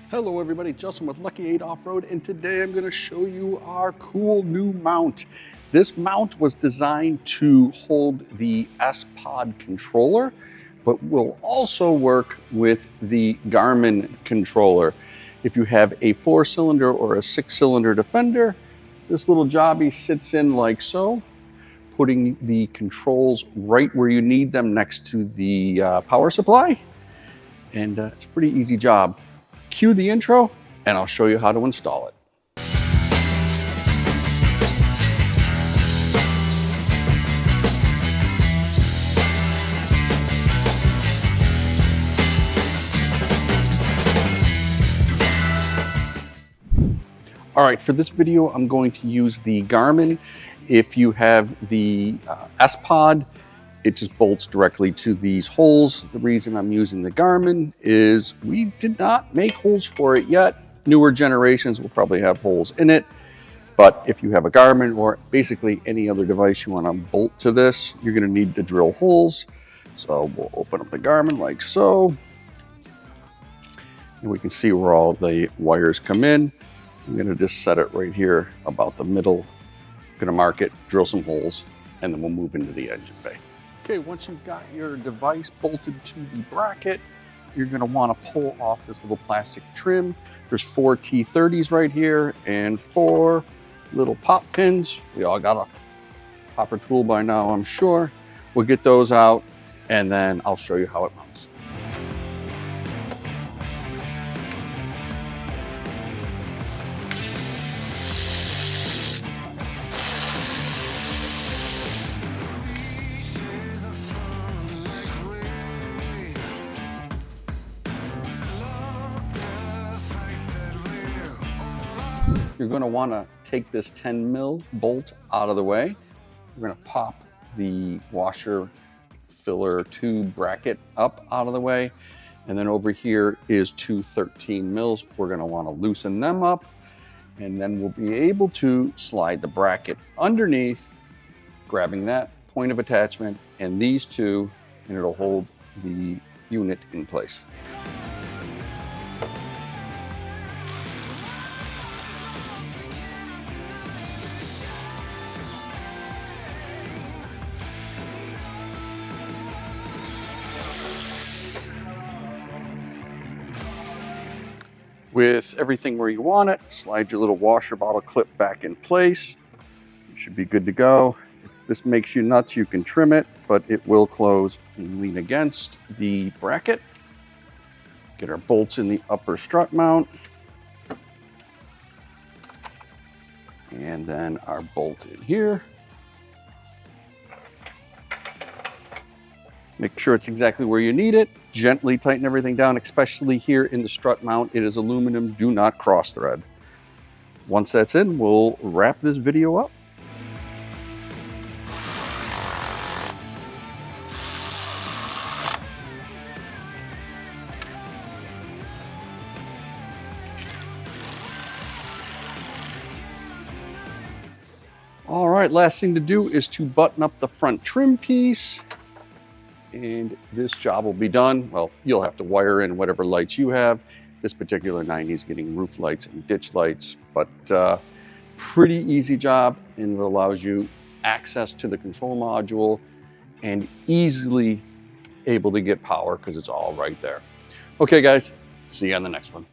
Hello everybody, Justin with Lucky8 Off-Road, and today I'm going to show you our cool new mount. This mount was designed to hold the Spod controller, but will also work with the Garmin controller. If you have a 4-cylinder or a 6-cylinder Defender, this little jobby sits in like so, putting the controls right where you need them next to the power supply, and it's a pretty easy job. Cue the intro and I'll show you how to install it. All right, for this video, I'm going to use the Garmin. If you have the Spod, it just bolts directly to these holes. The reason I'm using the Garmin is we did not make holes for it yet. Newer generations will probably have holes in it. But if you have a Garmin or basically any other device you want to bolt to this, you're going to need to drill holes. So we'll open up the Garmin like so. And we can see where all the wires come in. I'm going to just set it right here about the middle. I'm going to mark it, drill some holes, and then we'll move into the engine bay. Okay, once you've got your device bolted to the bracket, you're going to want to pull off this little plastic trim. There's 4 T30s right here and 4 little pop pins. We all got a popper tool by now, I'm sure. We'll get those out and then I'll show you how it mounts. You're going to want to take this 10 mil bolt out of the way. We're going to pop the washer filler tube bracket up out of the way. And then over here is 2 13 mils. We're going to want to loosen them up. And then we'll be able to slide the bracket underneath, grabbing that point of attachment and these two, and it'll hold the unit in place. With everything where you want it, slide your little washer bottle clip back in place. You should be good to go. If this makes you nuts, you can trim it, but it will close and lean against the bracket. Get our bolts in the upper strut mount. And then our bolt in here. Make sure it's exactly where you need it. Gently tighten everything down, especially here in the strut mount. It is aluminum, do not cross thread. Once that's in, we'll wrap this video up. All right, last thing to do is to button up the front trim piece. And this job will be done. Well, you'll have to wire in whatever lights you have. This particular 90 is getting roof lights and ditch lights, but pretty easy job, and it allows you access to the control module and easily able to get power because it's all right there. Okay, guys, see you on the next one.